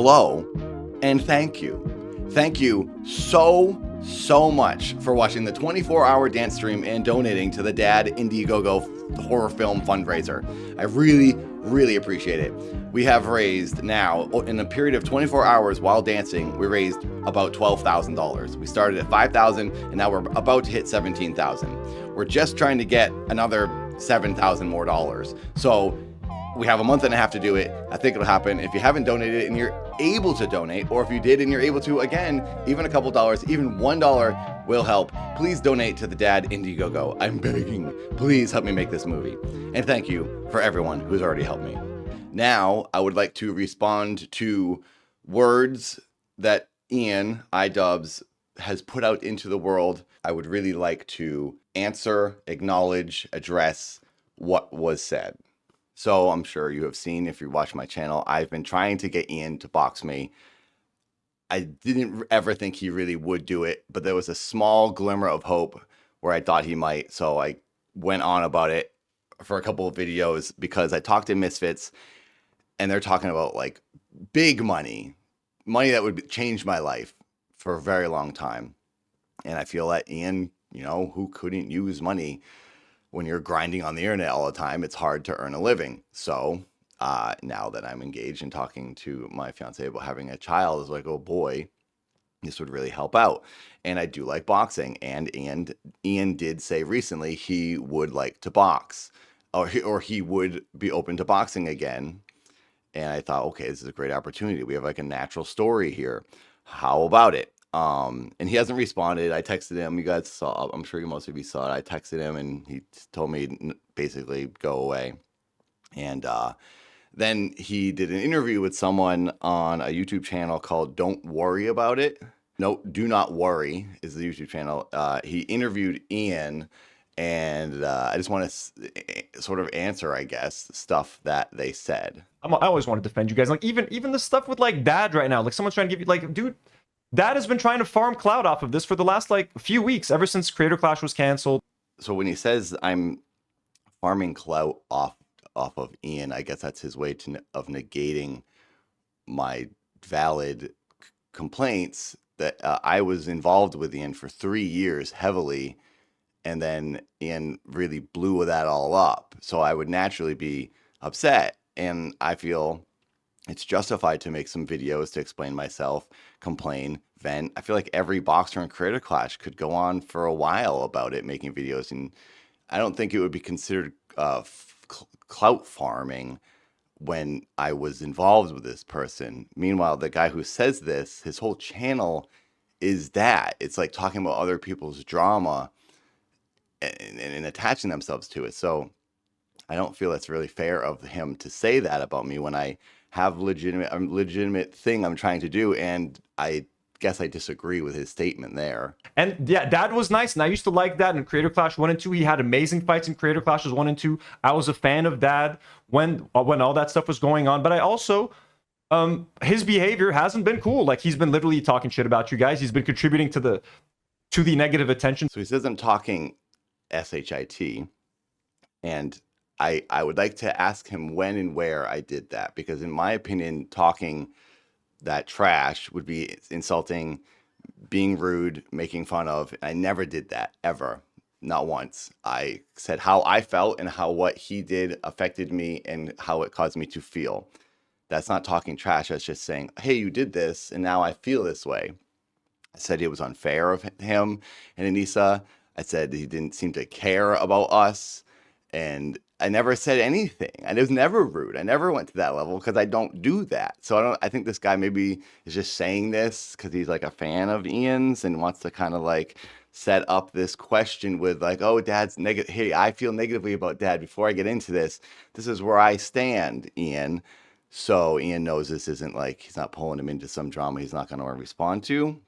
hello, and thank you. Thank you so much for watching the 24-hour dance stream and donating to the Dad Indiegogo horror film fundraiser. I really appreciate it. We have raised now, in a period of 24 hours while dancing, we raised about $12,000. We started at $5,000 and now we're about to hit $17,000. We're just trying to get another $7,000 more dollars. So we have a month and a half to do it. I think it'll happen. If you haven't donated and you're able to donate, or if you did and you're able to, again, even a couple dollars, even $1 will help. Please donate to the Dad Indiegogo. I'm begging. Please help me make this movie. And thank you for everyone who's already helped me. Now, I would like to respond to words that Ian Idubbbz has put out into the world. I would really like to answer, acknowledge, address what was said. So I'm sure you have seen, if you watch my channel, I've been trying to get Ian to box me. I didn't ever think he really would do it, but there was a small glimmer of hope where I thought he might. So I went on about it for a couple of videos because I talked to Misfits and they're talking about like big money that would change my life for a very long time. And I feel that Ian, who couldn't use money when you're grinding on the internet all the time, it's hard to earn a living. So now that I'm engaged and talking to my fiance about having a child, it's like, oh boy, this would really help out. And I do like boxing. And Ian did say recently he would like to box, or he would be open to boxing again. And I thought, okay, this is a great opportunity. We have like a natural story here. How about it? And he hasn't responded. I texted him. You guys saw, I'm sure most of you saw it. I texted him and he told me basically go away. And then he did an interview with someone on a YouTube channel called Don't Worry About It. No, Do Not Worry is the YouTube channel. He interviewed Ian, and I just want to sort of answer, I guess, stuff that they said. I always want to defend you guys. Like even the stuff with like Dad right now, like someone's trying to give you like, dude, Dad has been trying to farm clout off of this for the last like few weeks, ever since Creator Clash was canceled. So when he says I'm farming clout off of Ian, I guess that's his way of negating my valid complaints that I was involved with Ian for 3 years heavily, and then Ian really blew that all up. So I would naturally be upset, and I feel it's justified to make some videos to explain myself, complain, vent. I feel like every boxer in Creator Clash could go on for a while about it, making videos, and I don't think it would be considered clout farming when I was involved with this person. Meanwhile, the guy who says this, his whole channel is that. It's like talking about other people's drama and attaching themselves to it. So I don't feel it's really fair of him to say that about me when I have legitimate thing I'm trying to do, and I guess I disagree with his statement there. And yeah, Dad was nice, and I used to like that in Creator Clash 1 and 2. He had amazing fights in Creator Clashes 1 and 2. I was a fan of Dad when all that stuff was going on, but I also his behavior hasn't been cool. Like, he's been literally talking shit about you guys. He's been contributing to the negative attention. So he says I'm talking shit, and I would like to ask him when and where I did that, because in my opinion, talking that trash would be insulting, being rude, making fun of. I never did that, ever. Not once. I said how I felt and how what he did affected me and how it caused me to feel. That's not talking trash. That's just saying, hey, you did this and now I feel this way. I said it was unfair of him and Anissa. I said he didn't seem to care about us. And I never said anything. And it was never rude. I never went to that level because I don't do that. So I think this guy maybe is just saying this because he's like a fan of Ian's and wants to kind of like set up this question with like, oh, Dad's negative. Hey, I feel negatively about Dad. Before I get into this, this is where I stand, Ian. So Ian knows this isn't like, he's not pulling him into some drama he's not going to respond to.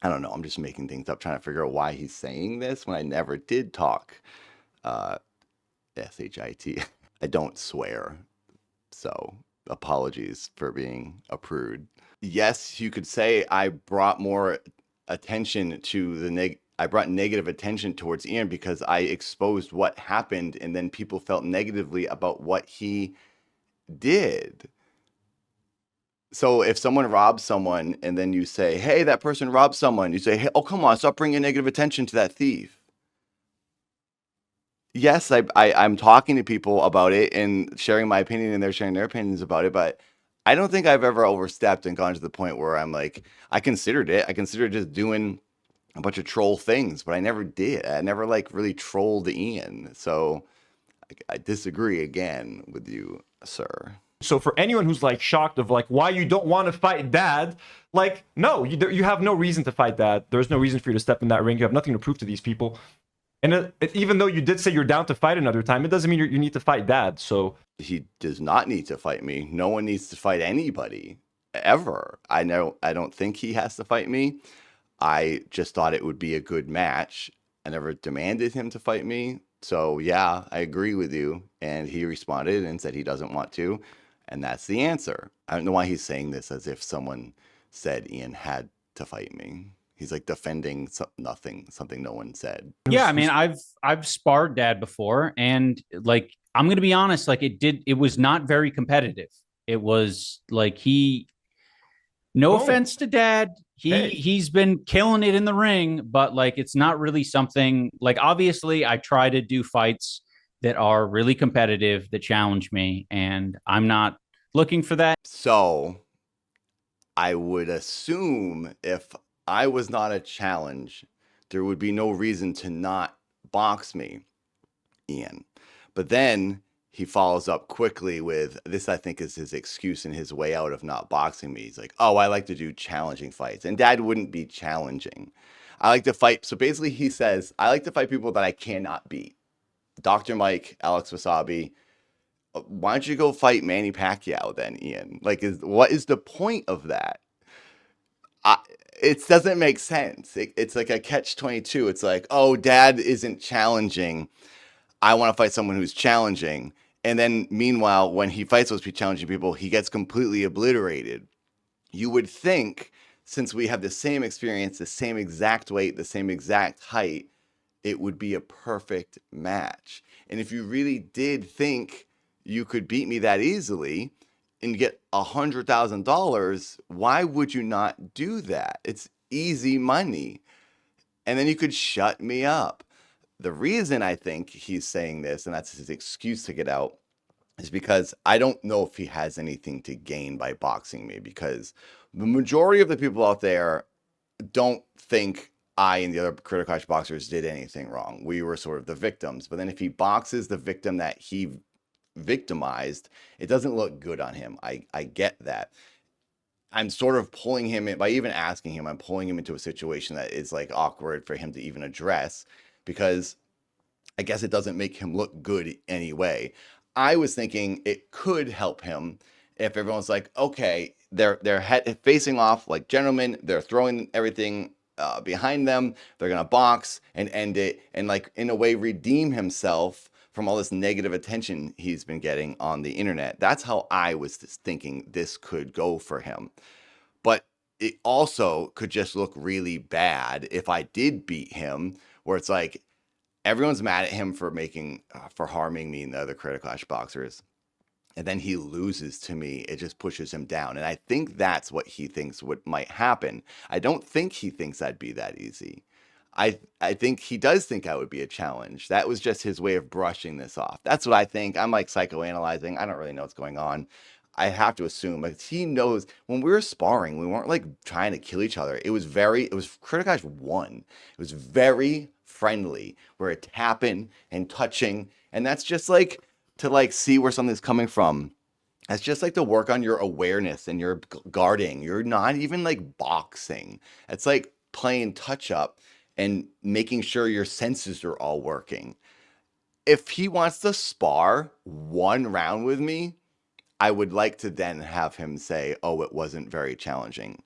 I don't know. I'm just making things up, trying to figure out why he's saying this when I never did talk shit. I don't swear, so apologies for being a prude. Yes, you could say I brought more attention to I brought negative attention towards Ian because I exposed what happened, and then people felt negatively about what he did. So if someone robs someone and then you say, "Hey, that person robbed someone," you say, "Hey, oh come on, stop bringing negative attention to that thief." Yes, I'm talking to people about it and sharing my opinion, and they're sharing their opinions about it, but I don't think I've ever overstepped and gone to the point where I'm like, I considered it. I considered just doing a bunch of troll things, but I never did. I never like really trolled Ian. So I disagree again with you, sir. So for anyone who's like shocked of like why you don't want to fight Dad, like no, you have no reason to fight Dad. There's no reason for you to step in that ring. You have nothing to prove to these people. And even though you did say you're down to fight another time, it doesn't mean you need to fight Dad. So He does not need to fight me. No one needs to fight anybody ever. I don't think he has to fight me. I just thought it would be a good match. I never demanded him to fight me. So yeah, I agree with you. And he responded and said he doesn't want to. And that's the answer. I don't know why he's saying this as if someone said Ian had to fight me. He's like defending something no one said. Yeah, I mean, I've sparred Dad before, and like I'm gonna be honest, like it was not very competitive. It was like no offense to Dad, he's been killing it in the ring, but like it's not really something like obviously I try to do fights that are really competitive that challenge me, and I'm not looking for that. So I would assume if I was not a challenge, there would be no reason to not box me, Ian. But then he follows up quickly with this, I think, is his excuse and his way out of not boxing me. He's like, oh, I like to do challenging fights. And Dad wouldn't be challenging. I like to fight. So basically, he says, I like to fight people that I cannot beat. Dr. Mike, Alex Wasabi. Why don't you go fight Manny Pacquiao then, Ian? Like, what is the point of that? It doesn't make sense. It's like a catch-22. It's like, oh, Dad isn't challenging. I want to fight someone who's challenging. And then meanwhile, when he fights those challenging people, he gets completely obliterated. You would think, since we have the same experience, the same exact weight, the same exact height, it would be a perfect match. And if you really did think you could beat me that easily and get $100,000, why would you not do that? It's easy money. And then you could shut me up. The reason I think he's saying this, and that's his excuse to get out, is because I don't know if he has anything to gain by boxing me, because the majority of the people out there don't think I and the other Critical Clash boxers did anything wrong. We were sort of the victims. But then if he boxes the victim that he victimized, it doesn't look good on him. I get that. I'm sort of pulling him in by even asking him. I'm pulling him into a situation that is like awkward for him to even address, because I guess it doesn't make him look good anyway. I was thinking it could help him if everyone's like, okay, they're facing off like gentlemen. They're throwing everything behind them. They're gonna box and end it, and like in a way redeem himself from all this negative attention he's been getting on the internet. That's how I was thinking this could go for him. But it also could just look really bad if I did beat him, where it's like everyone's mad at him for for harming me and the other Critical Clash boxers. And then he loses to me. It just pushes him down. And I think that's what he thinks might happen. I don't think he thinks I'd be that easy. I think he does think I would be a challenge. That was just his way of brushing this off. That's what I think. I'm like psychoanalyzing. I don't really know what's going on. I have to assume, but he knows when we were sparring, we weren't like trying to kill each other. It was Critical Clash 1. It was very friendly. We're tapping and touching. And that's just like to like see where something's coming from. That's just like to work on your awareness and your guarding. You're not even like boxing. It's like playing touch up and making sure your senses are all working. If he wants to spar one round with me, I would like to then have him say, oh, it wasn't very challenging.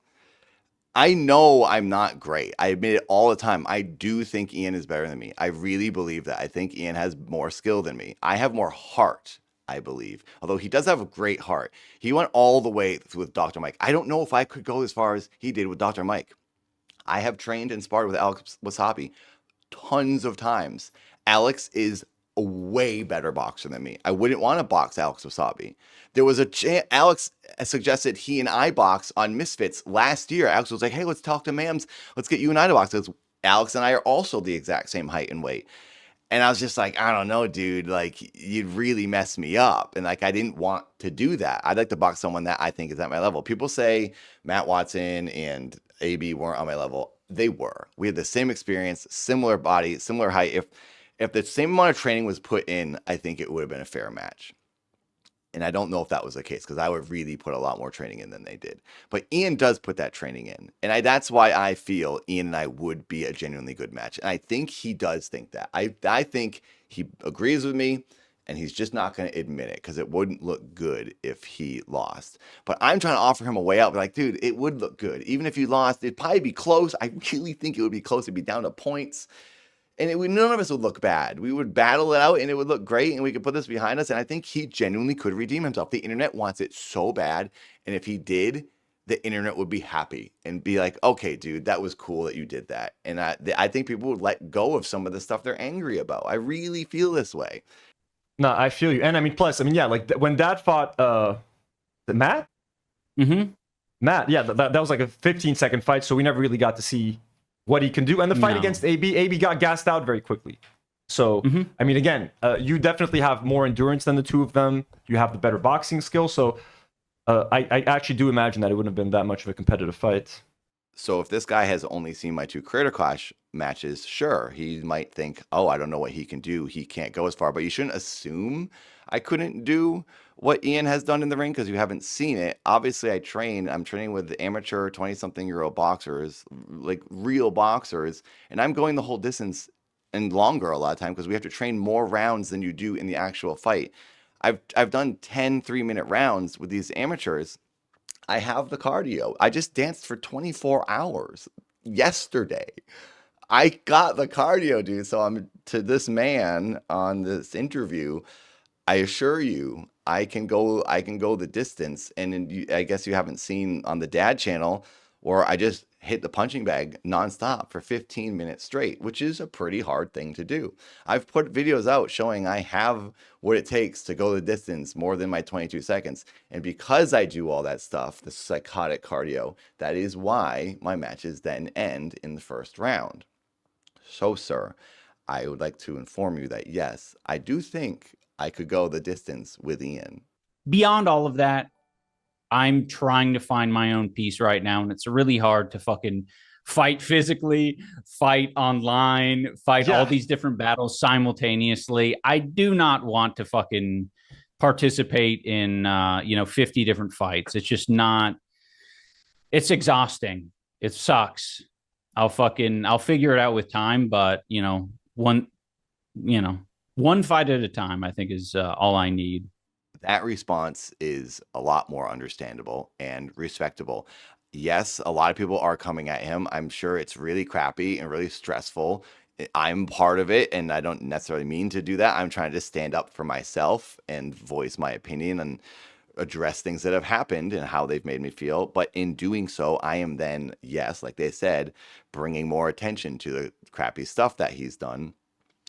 I know I'm not great. I admit it all the time. I do think Ian is better than me. I really believe that. I think Ian has more skill than me. I have more heart, I believe. Although he does have a great heart. He went all the way with Dr. Mike. I don't know if I could go as far as he did with Dr. Mike. I have trained and sparred with Alex Wasabi tons of times. Alex is a way better boxer than me. I wouldn't want to box Alex Wasabi. There was Alex suggested he and I box on Misfits last year. Alex was like, hey, let's talk to Mams. Let's get you and I to box. Because Alex and I are also the exact same height and weight. And I was just like, I don't know, dude. Like, you'd really mess me up. And like, I didn't want to do that. I'd like to box someone that I think is at my level. People say Matt Watson and AB weren't on my level. They were. We had the same experience, similar body, similar height. If the same amount of training was put in, I think it would have been a fair match. And I don't know if that was the case because I would really put a lot more training in than they did. But Ian does put that training in. And that's why I feel Ian and I would be a genuinely good match. And I think he does think that. I think he agrees with me and he's just not going to admit it because it wouldn't look good if he lost. But I'm trying to offer him a way out. But like, dude, it would look good. Even if you lost, it'd probably be close. I really think it would be close. It'd be down to points. And none of us would look bad. We would battle it out and it would look great and we could put this behind us. And I think he genuinely could redeem himself. The internet wants it so bad. And if he did, the internet would be happy and be like, okay, dude, that was cool that you did that. And I think people would let go of some of the stuff they're angry about. I really feel this way. No, I feel you. And I mean, plus, I mean, yeah, like when Dad fought Matt? Mm-hmm. Matt, yeah, that was like a 15-second fight. So we never really got to see what he can do. And the fight against AB got gassed out very quickly. So, I mean, again, you definitely have more endurance than the two of them. You have the better boxing skill. So I actually do imagine that it wouldn't have been that much of a competitive fight. So if this guy has only seen my 2 Creator Clash matches, sure, he might think, oh, I don't know what he can do. He can't go as far. But you shouldn't assume I couldn't do what Ian has done in the ring because you haven't seen it. Obviously, I'm training with amateur 20-something-year-old boxers, like real boxers, and I'm going the whole distance and longer a lot of time because we have to train more rounds than you do in the actual fight. I've done 10 3-minute rounds with these amateurs. I have the cardio. I just danced for 24 hours yesterday. I got the cardio, dude. So I'm to this man on this interview. I assure you, I can go the distance. And I guess you haven't seen on the Dad channel where I just hit the punching bag nonstop for 15 minutes straight, which is a pretty hard thing to do. I've put videos out showing I have what it takes to go the distance more than my 22 seconds. And because I do all that stuff, the psychotic cardio, that is why my matches then end in the first round. So, sir, I would like to inform you that, yes, I do think I could go the distance with Ian. Beyond all of that, I'm trying to find my own peace right now, and it's really hard to fucking fight physically, fight online, fight all these different battles simultaneously. I do not want to fucking participate in 50 different fights. It's just not. It's exhausting. It sucks. I'll figure it out with time, but one fight at a time, I think, is all I need. That response is a lot more understandable and respectable. Yes, a lot of people are coming at him. I'm sure it's really crappy and really stressful. I'm part of it, and I don't necessarily mean to do that. I'm trying to stand up for myself and voice my opinion and address things that have happened and how they've made me feel. But in doing so, I am then, yes, like they said, bringing more attention to the crappy stuff that he's done.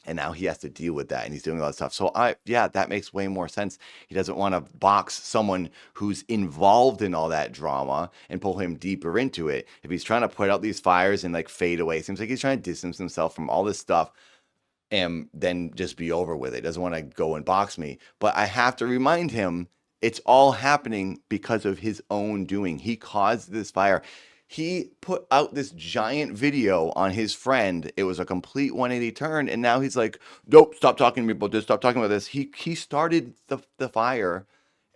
And now he has to deal with that, and he's doing all that stuff. So that makes way more sense. He doesn't want to box someone who's involved in all that drama and pull him deeper into it. If he's trying to put out these fires and like fade away, it seems like he's trying to distance himself from all this stuff and then just be over with it. He doesn't want to go and box me. But I have to remind him it's all happening because of his own doing. He caused this fire. He put out this giant video on his friend. It was a complete 180 turn. And now he's like, nope, stop talking to me about this. Stop talking about this. He started the fire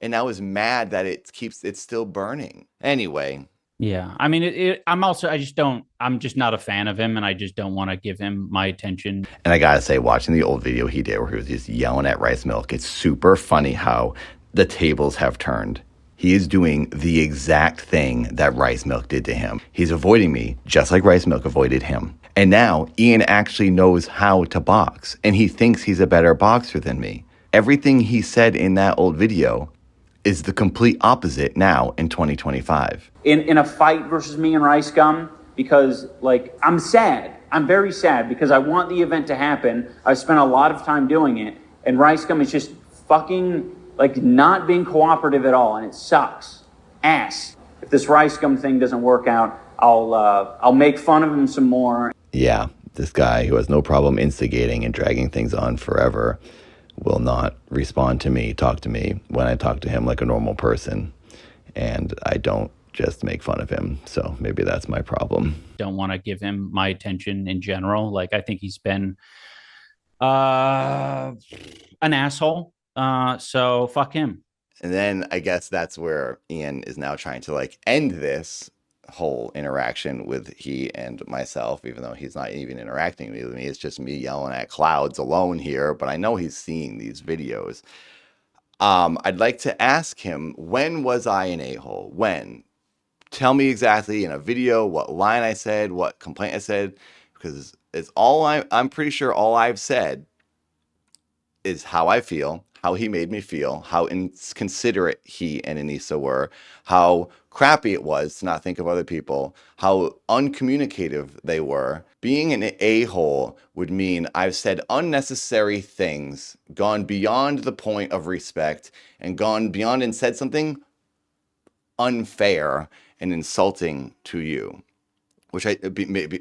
and now is mad that it's still burning. Anyway. Yeah. I mean, I'm just not a fan of him, and I just don't want to give him my attention. And I got to say, watching the old video he did where he was just yelling at Rice Milk, it's super funny how the tables have turned. He is doing the exact thing that Rice Milk did to him. He's avoiding me just like Rice Milk avoided him. And now Ian actually knows how to box, and he thinks he's a better boxer than me. Everything he said in that old video is the complete opposite now in 2025. In a fight versus me and Rice Gum, because I'm sad. I'm very sad because I want the event to happen. I've spent a lot of time doing it, and Ricegum is just fucking like not being cooperative at all, and it sucks ass. If this Ricegum thing doesn't work out, I'll make fun of him some more. Yeah, this guy who has no problem instigating and dragging things on forever will not respond to me, talk to me when I talk to him like a normal person, and I don't just make fun of him. So maybe that's my problem. Don't want to give him my attention in general. Like, I think he's been an asshole. So fuck him. And then I guess that's where Ian is now trying to like end this whole interaction with he and myself, even though he's not even interacting with me. It's just me yelling at clouds alone here, but I know he's seeing these videos. I'd like to ask him, when was I an a-hole? When? Tell me exactly in a video what line I said, what complaint I said, because it's all I'm pretty sure all I've said is how I feel, how he made me feel, how inconsiderate he and Anissa were, how crappy it was to not think of other people, how uncommunicative they were. Being an a-hole would mean I've said unnecessary things, gone beyond the point of respect, and gone beyond and said something unfair and insulting to you, which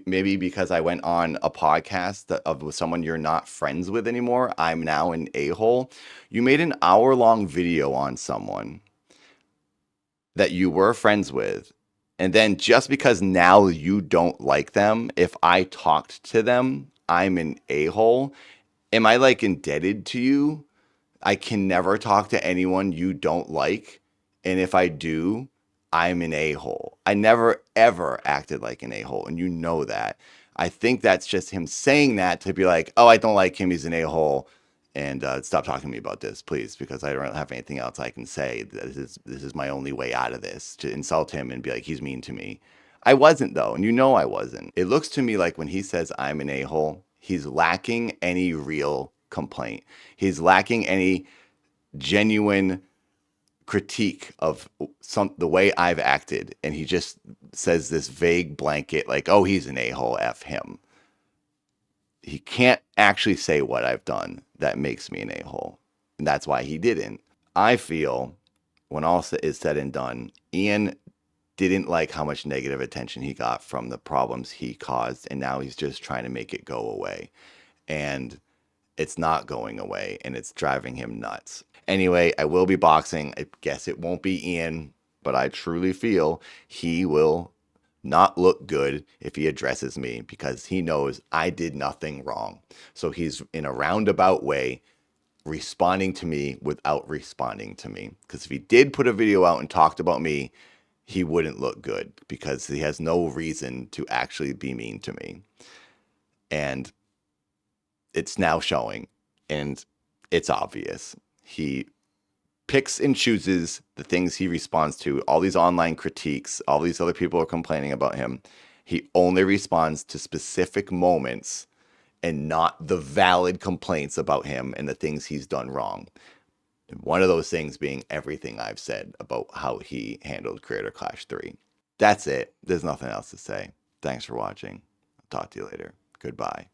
maybe because I went on a podcast with someone you're not friends with anymore, I'm now an a-hole. You made an hour-long video on someone that you were friends with, and then just because now you don't like them, if I talked to them, I'm an a-hole. Am I like indebted to you? I can never talk to anyone you don't like, and if I do, I'm an a-hole. I never, ever acted like an a-hole, and you know that. I think that's just him saying that to be like, oh, I don't like him, he's an a-hole, and stop talking to me about this, please, because I don't have anything else I can say. This is my only way out of this, to insult him and be like, he's mean to me. I wasn't, though, and you know I wasn't. It looks to me like when he says I'm an a-hole, he's lacking any real complaint. He's lacking any genuine critique of the way I've acted, and he just says this vague blanket like, oh, he's an a-hole, F him. He can't actually say what I've done that makes me an a-hole, and that's why he didn't. I feel when all is said and done, Ian didn't like how much negative attention he got from the problems he caused, and now he's just trying to make it go away, and it's not going away, and it's driving him nuts. Anyway, I will be boxing. I guess it won't be Ian, but I truly feel he will not look good if he addresses me, because he knows I did nothing wrong. So he's in a roundabout way responding to me without responding to me. Because if he did put a video out and talked about me, he wouldn't look good, because he has no reason to actually be mean to me. And it's now showing, and it's obvious. He picks and chooses the things he responds to. All these online critiques, all these other people are complaining about him. He only responds to specific moments and not the valid complaints about him and the things he's done wrong. And one of those things being everything I've said about how he handled Creator Clash 3. That's it. There's nothing else to say. Thanks for watching. I'll talk to you later. Goodbye.